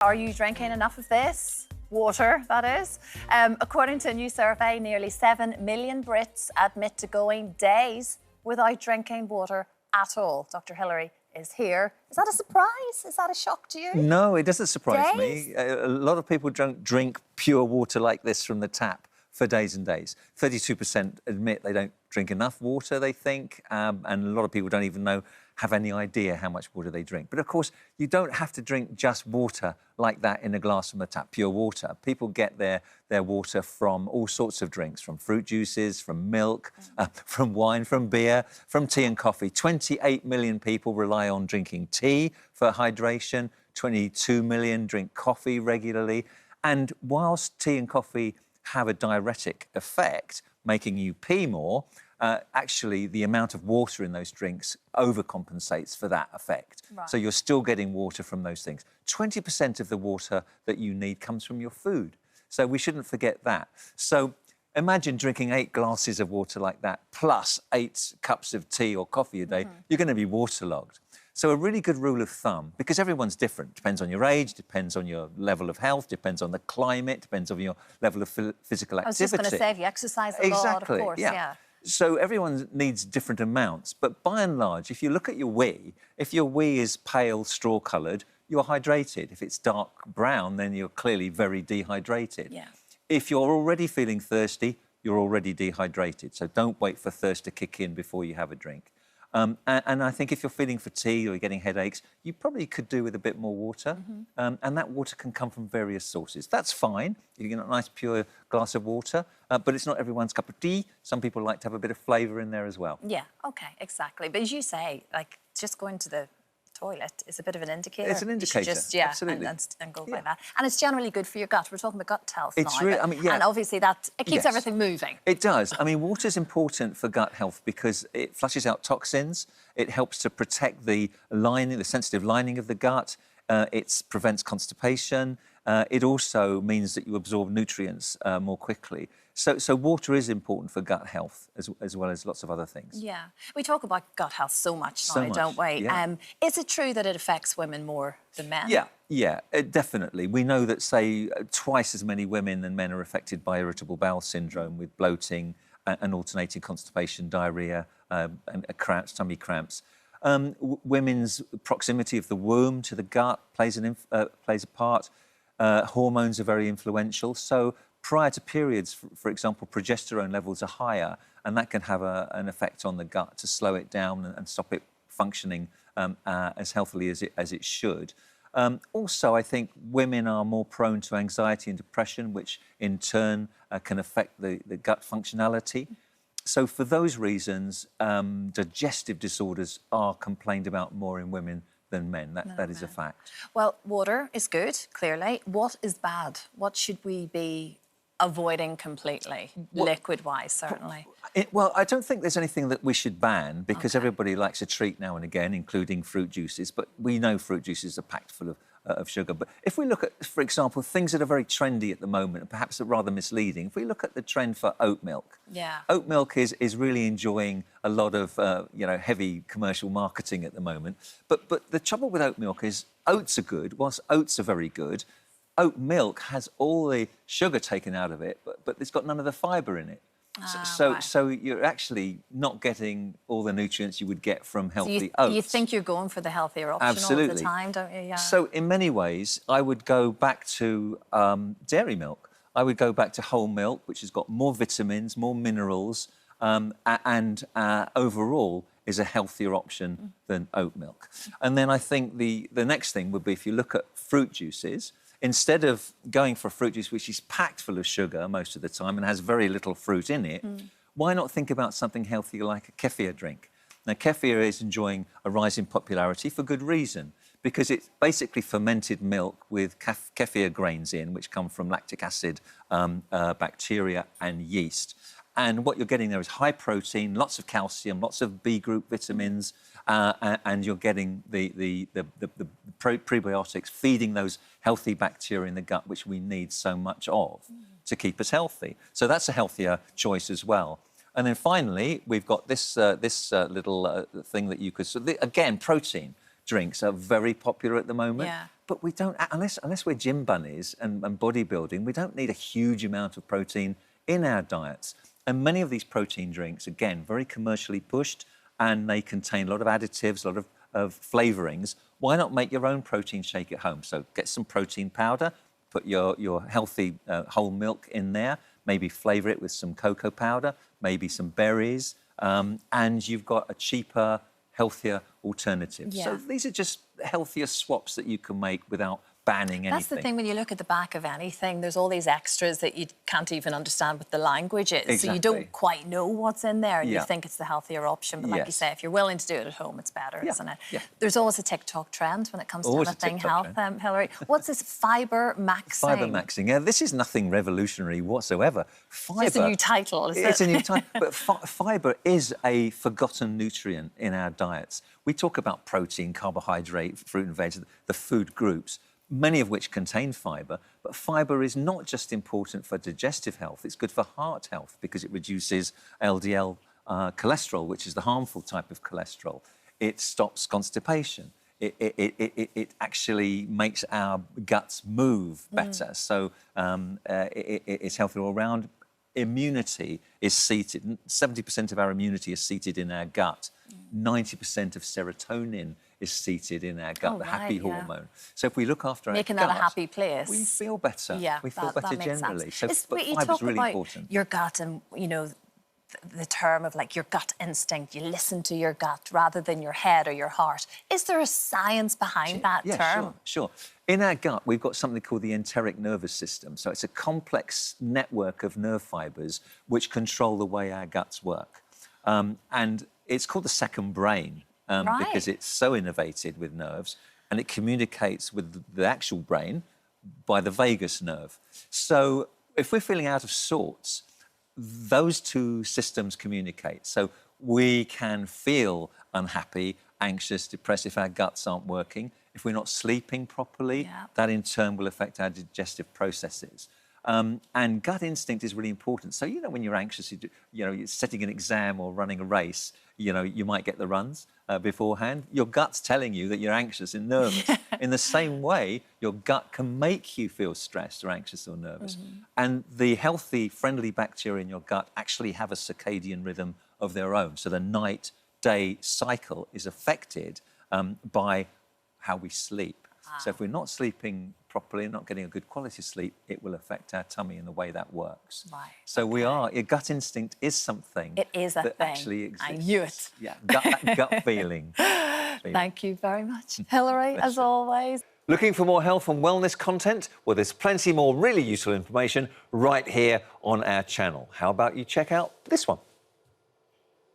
Are you drinking enough of this? Water, that is. According to a new survey, nearly 7 million Brits admit to going days without drinking water at all. Dr. Hilary is here. Is that a surprise? Is that a shock to you? No, it doesn't surprise Days? me. A lot of people don't drink pure water like this from the tap for days and days. 32% admit they don't drink enough water, they think, and a lot of people don't even have any idea how much water they drink. But of course, you don't have to drink just water like that in a glass from the tap, pure water. People get their water from all sorts of drinks, from fruit juices, from milk, from wine, from beer, from tea and coffee. 28 million people rely on drinking tea for hydration. 22 million drink coffee regularly. And whilst tea and coffee have a diuretic effect, making you pee more, actually the amount of water in those drinks overcompensates for that effect. Right. So you're still getting water from those things. 20% of the water that you need comes from your food. So we shouldn't forget that. So imagine drinking 8 glasses of water like that, plus 8 cups of tea or coffee a day. You're going to be waterlogged. So a really good rule of thumb, because everyone's different, depends on your age, depends on your level of health, depends on the climate, depends on your level of physical activity. I was just going to say, if you exercise a lot, of course, yeah. So everyone needs different amounts, but by and large, if you look at your wee, if your wee is pale straw-coloured, you're hydrated. If it's dark brown, then you're clearly very dehydrated. Yeah. If you're already feeling thirsty, you're already dehydrated. So don't wait for thirst to kick in before you have a drink. And I think if you're feeling fatigue or you're getting headaches, you probably could do with a bit more water. And that water can come from various sources. That's fine. You get a nice pure glass of water, but it's not everyone's cup of tea. Some people like to have a bit of flavour in there as well. Yeah, OK, exactly. But as you say, like, just going to the toilet is a bit of an indicator. It's an indicator, just, absolutely. And go by that. And it's generally good for your gut. We're talking about gut health now. It's really, I mean, yeah. And obviously it keeps everything moving. It does. I mean, water's important for gut health because it flushes out toxins. It helps to protect the lining, the sensitive lining of the gut. It prevents constipation. It also means that you absorb nutrients more quickly. So water is important for gut health as well as lots of other things. Yeah. We talk about gut health so much now, don't we? Yeah. Is it true that it affects women more than men? Yeah, definitely. We know that, say, twice as many women than men are affected by irritable bowel syndrome with bloating and alternating constipation, diarrhoea, and cramps, tummy cramps. Women's proximity of the womb to the gut plays a part. Hormones are very influential. So prior to periods, for example, progesterone levels are higher, and that can have an effect on the gut to slow it down and stop it functioning as healthily as it should. Also, I think women are more prone to anxiety and depression, which in turn can affect the gut functionality. So for those reasons, digestive disorders are complained about more in women than men. That is a fact. Well, water is good, clearly. What is bad? What should we be avoiding completely, liquid-wise, certainly? Well, I don't think there's anything that we should ban because everybody likes a treat now and again, including fruit juices. But we know fruit juices are packed full of sugar. But if we look at, for example, things that are very trendy at the moment, and perhaps are rather misleading, if we look at the trend for oat milk, oat milk is really enjoying a lot of heavy commercial marketing at the moment. But the trouble with oat milk is oats are good. Whilst oats are very good, oat milk has all the sugar taken out of it, but it's got none of the fibre in it. So you're actually not getting all the nutrients you would get from healthy oats. You think you're going for the healthier option all the time, don't you? Yeah. So in many ways, I would go back to dairy milk. I would go back to whole milk, which has got more vitamins, more minerals, and overall is a healthier option than oat milk. And then I think the next thing would be if you look at fruit juices, instead of going for a fruit juice which is packed full of sugar most of the time and has very little fruit in it, why not think about something healthier like a kefir drink? Now, kefir is enjoying a rise in popularity for good reason, because it's basically fermented milk with kefir grains in, which come from lactic acid bacteria and yeast. And what you're getting there is high protein, lots of calcium, lots of B group vitamins, and you're getting the prebiotics feeding those healthy bacteria in the gut, which we need so much of to keep us healthy. So that's a healthier choice as well. And then finally, we've got this little thing that you could... So again, protein. drinks are very popular at the moment. Yeah. But we don't, unless we're gym bunnies and bodybuilding, we don't need a huge amount of protein in our diets. And many of these protein drinks, again, very commercially pushed, and they contain a lot of additives, a lot of flavourings. Why not make your own protein shake at home? So get some protein powder, put your healthy whole milk in there, maybe flavour it with some cocoa powder, maybe some berries, and you've got a cheaper, healthier alternative. Yeah. So these are just healthier swaps that you can make without banning anything. That's the thing, when you look at the back of anything, there's all these extras that you can't even understand what the language is. Exactly. So you don't quite know what's in there, and Yeah. you think it's the healthier option. But like you say, if you're willing to do it at home, it's better, Yeah. isn't it? Yeah. There's always a TikTok trend when it comes to Always a anything TikTok health, Hilary. What's this fibermaxxing? Fibermaxxing. Yeah, this is nothing revolutionary whatsoever. Fibre, It's just a new title, is it? It's a new title. But fibre is a forgotten nutrient in our diets. We talk about protein, carbohydrate, fruit and veg, the food groups, many of which contain fibre. But fibre is not just important for digestive health, it's good for heart health because it reduces LDL cholesterol, which is the harmful type of cholesterol. It stops constipation. It actually makes our guts move better. So it's healthy all around. Immunity is seated. 70% of our immunity is seated in our gut. 90% of serotonin is seated in our gut, the happy hormone. So if we look after making our gut, that a happy place, we feel better. Yeah, we feel better generally. So but you fibre talk is really about important. your gut, and you know the term of like your gut instinct. You listen to your gut rather than your head or your heart. Is there a science behind that term? Sure. In our gut, we've got something called the enteric nervous system. So it's a complex network of nerve fibres which control the way our guts work. And it's called the second brain because it's so innervated with nerves, and it communicates with the actual brain by the vagus nerve. So if we're feeling out of sorts, those two systems communicate. So we can feel unhappy, anxious, depressed if our guts aren't working. If we're not sleeping properly, that in turn will affect our digestive processes. And gut instinct is really important. So, you know, when you're anxious, you're setting an exam or running a race, you might get the runs beforehand. Your gut's telling you that you're anxious and nervous. In the same way, your gut can make you feel stressed or anxious or nervous. And the healthy, friendly bacteria in your gut actually have a circadian rhythm of their own. So the night-day cycle is affected by how we sleep. So if we're not sleeping properly, not getting a good quality sleep, it will affect our tummy and the way that works. Right. So your gut instinct is something It is a that thing. actually exists. I knew it. Yeah, that gut feeling. Thank you very much, Hilary, as always. Looking for more health and wellness content? Well, there's plenty more really useful information right here on our channel. How about you check out this one?